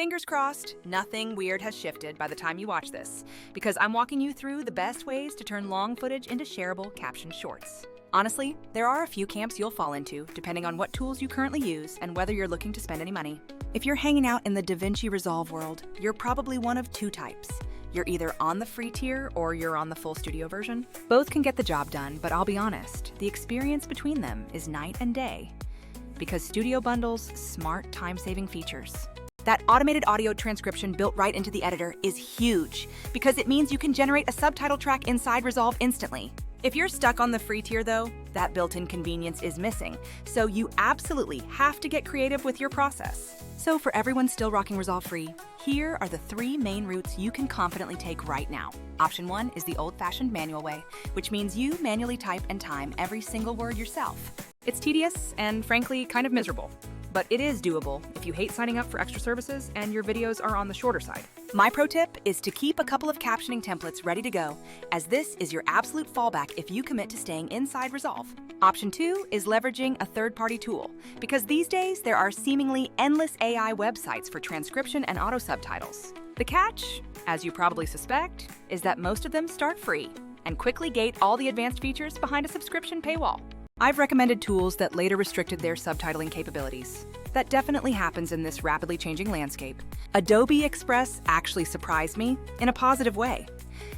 Fingers crossed, nothing weird has shifted by the time you watch this, because I'm walking you through the best ways to turn long footage into shareable caption shorts. Honestly, there are a few camps you'll fall into, depending on what tools you currently use and whether you're looking to spend any money. If you're hanging out in the DaVinci Resolve world, you're probably one of two types. You're either on the free tier or you're on the full studio version. Both can get the job done, but I'll be honest, the experience between them is night and day. Because Studio bundles smart time-saving features. That automated audio transcription built right into the editor is huge, because it means you can generate a subtitle track inside Resolve instantly. If you're stuck on the free tier though, that built-in convenience is missing, so you absolutely have to get creative with your process. So for everyone still rocking Resolve free, here are the 3 main routes you can confidently take right now. Option 1 is the old-fashioned manual way, which means you manually type and time every single word yourself. It's tedious and frankly kind of miserable, but it is doable if you hate signing up for extra services and your videos are on the shorter side. My pro tip is to keep a couple of captioning templates ready to go, as this is your absolute fallback if you commit to staying inside Resolve. Option 2 is leveraging a third-party tool, because these days there are seemingly endless AI websites for transcription and auto subtitles. The catch, as you probably suspect, is that most of them start free and quickly gate all the advanced features behind a subscription paywall. I've recommended tools that later restricted their subtitling capabilities. That definitely happens in this rapidly changing landscape. Adobe Express actually surprised me in a positive way,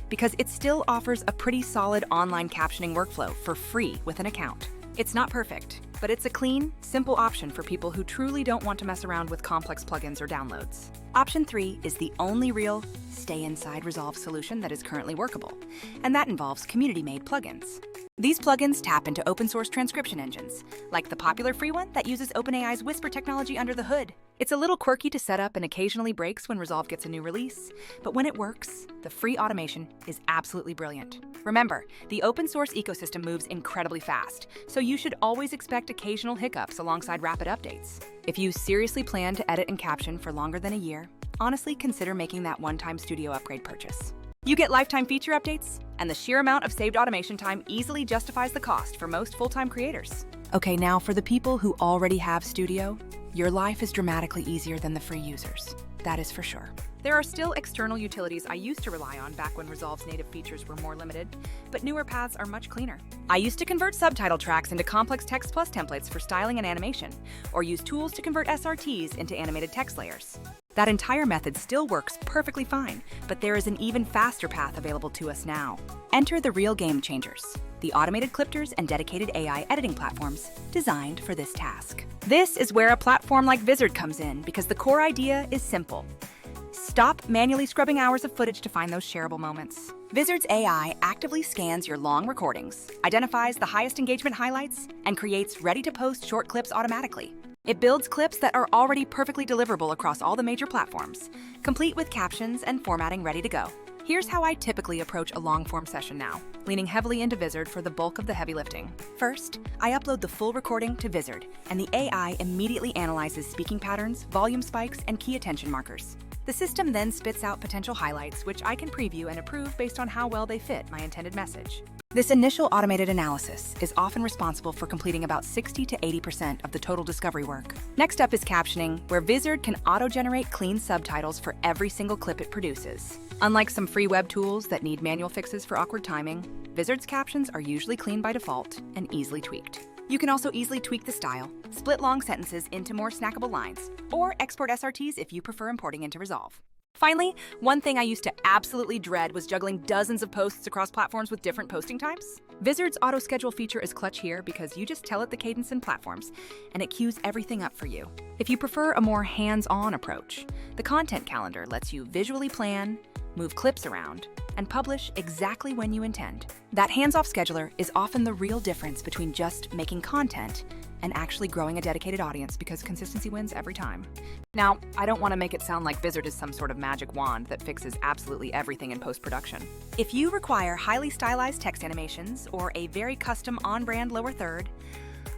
because it still offers a pretty solid online captioning workflow for free with an account. It's not perfect, but it's a clean, simple option for people who truly don't want to mess around with complex plugins or downloads. Option 3 is the only real stay inside Resolve solution that is currently workable, and that involves community-made plugins. These plugins tap into open-source transcription engines, like the popular free one that uses OpenAI's Whisper technology under the hood. It's a little quirky to set up and occasionally breaks when Resolve gets a new release, but when it works, the free automation is absolutely brilliant. Remember, the open-source ecosystem moves incredibly fast, so you should always expect occasional hiccups alongside rapid updates. If you seriously plan to edit and caption for longer than a year, honestly consider making that one-time studio upgrade purchase. You get lifetime feature updates, and the sheer amount of saved automation time easily justifies the cost for most full-time creators. Okay, now for the people who already have Studio, your life is dramatically easier than the free users. That is for sure. There are still external utilities I used to rely on back when Resolve's native features were more limited, but newer paths are much cleaner. I used to convert subtitle tracks into complex text plus templates for styling and animation, or use tools to convert SRTs into animated text layers. That entire method still works perfectly fine, but there is an even faster path available to us now. Enter the real game changers, the automated clippers and dedicated AI editing platforms designed for this task. This is where a platform like Vizard comes in, because the core idea is simple. Stop manually scrubbing hours of footage to find those shareable moments. Vizard's AI actively scans your long recordings, identifies the highest engagement highlights, and creates ready-to-post short clips automatically. It builds clips that are already perfectly deliverable across all the major platforms, complete with captions and formatting ready to go. Here's how I typically approach a long-form session now, leaning heavily into Vizard for the bulk of the heavy lifting. First, I upload the full recording to Vizard, and the AI immediately analyzes speaking patterns, volume spikes, and key attention markers. The system then spits out potential highlights, which I can preview and approve based on how well they fit my intended message. This initial automated analysis is often responsible for completing about 60 to 80% of the total discovery work. Next up is captioning, where Vizard can auto-generate clean subtitles for every single clip it produces. Unlike some free web tools that need manual fixes for awkward timing, Vizard's captions are usually clean by default and easily tweaked. You can also easily tweak the style, split long sentences into more snackable lines, or export SRTs if you prefer importing into Resolve. Finally, one thing I used to absolutely dread was juggling dozens of posts across platforms with different posting times. Vizard's auto-schedule feature is clutch here, because you just tell it the cadence and platforms, and it queues everything up for you. If you prefer a more hands-on approach, the content calendar lets you visually plan, move clips around, and publish exactly when you intend. That hands-off scheduler is often the real difference between just making content and actually growing a dedicated audience, because consistency wins every time. Now, I don't want to make it sound like Vizard is some sort of magic wand that fixes absolutely everything in post-production. If you require highly stylized text animations or a very custom on-brand lower third,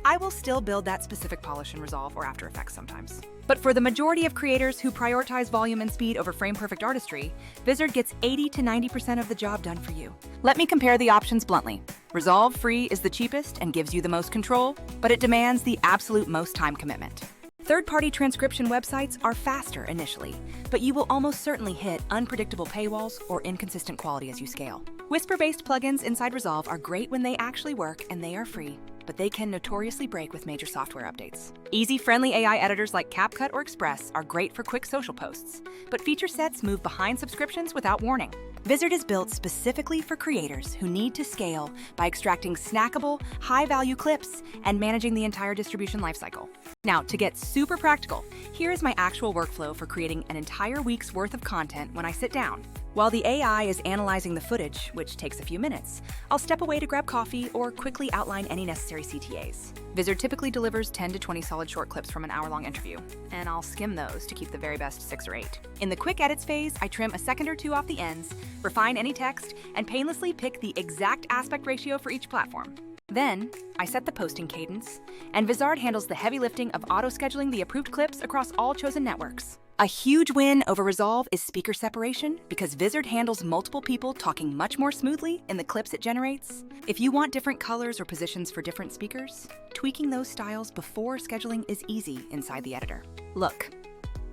I will still build that specific polish in Resolve or After Effects sometimes. But for the majority of creators who prioritize volume and speed over frame-perfect artistry, Vizard gets 80 to 90% of the job done for you. Let me compare the options bluntly. Resolve Free is the cheapest and gives you the most control, but it demands the absolute most time commitment. Third-party transcription websites are faster initially, but you will almost certainly hit unpredictable paywalls or inconsistent quality as you scale. Whisper-based plugins inside Resolve are great when they actually work and they are free, but they can notoriously break with major software updates. Easy-friendly AI editors like CapCut or Express are great for quick social posts, but feature sets move behind subscriptions without warning. Vizard is built specifically for creators who need to scale by extracting snackable, high-value clips and managing the entire distribution lifecycle. Now, to get super practical, here is my actual workflow for creating an entire week's worth of content when I sit down. While the AI is analyzing the footage, which takes a few minutes, I'll step away to grab coffee or quickly outline any necessary CTAs. Vizard typically delivers 10 to 20 solid short clips from an hour-long interview, and I'll skim those to keep the very best 6 or 8. In the quick edits phase, I trim a second or two off the ends, refine any text, and painlessly pick the exact aspect ratio for each platform. Then, I set the posting cadence, and Vizard handles the heavy lifting of auto-scheduling the approved clips across all chosen networks. A huge win over Resolve is speaker separation because Vizard handles multiple people talking much more smoothly in the clips it generates. If you want different colors or positions for different speakers, tweaking those styles before scheduling is easy inside the editor. Look,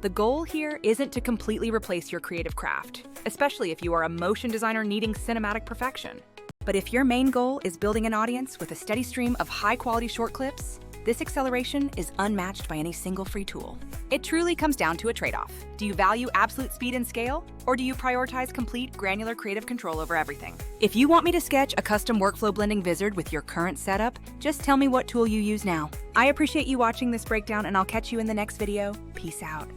the goal here isn't to completely replace your creative craft, especially if you are a motion designer needing cinematic perfection. But if your main goal is building an audience with a steady stream of high-quality short clips, this acceleration is unmatched by any single free tool. It truly comes down to a trade-off. Do you value absolute speed and scale, or do you prioritize complete, granular creative control over everything? If you want me to sketch a custom workflow blending Vizard with your current setup, just tell me what tool you use now. I appreciate you watching this breakdown, and I'll catch you in the next video. Peace out.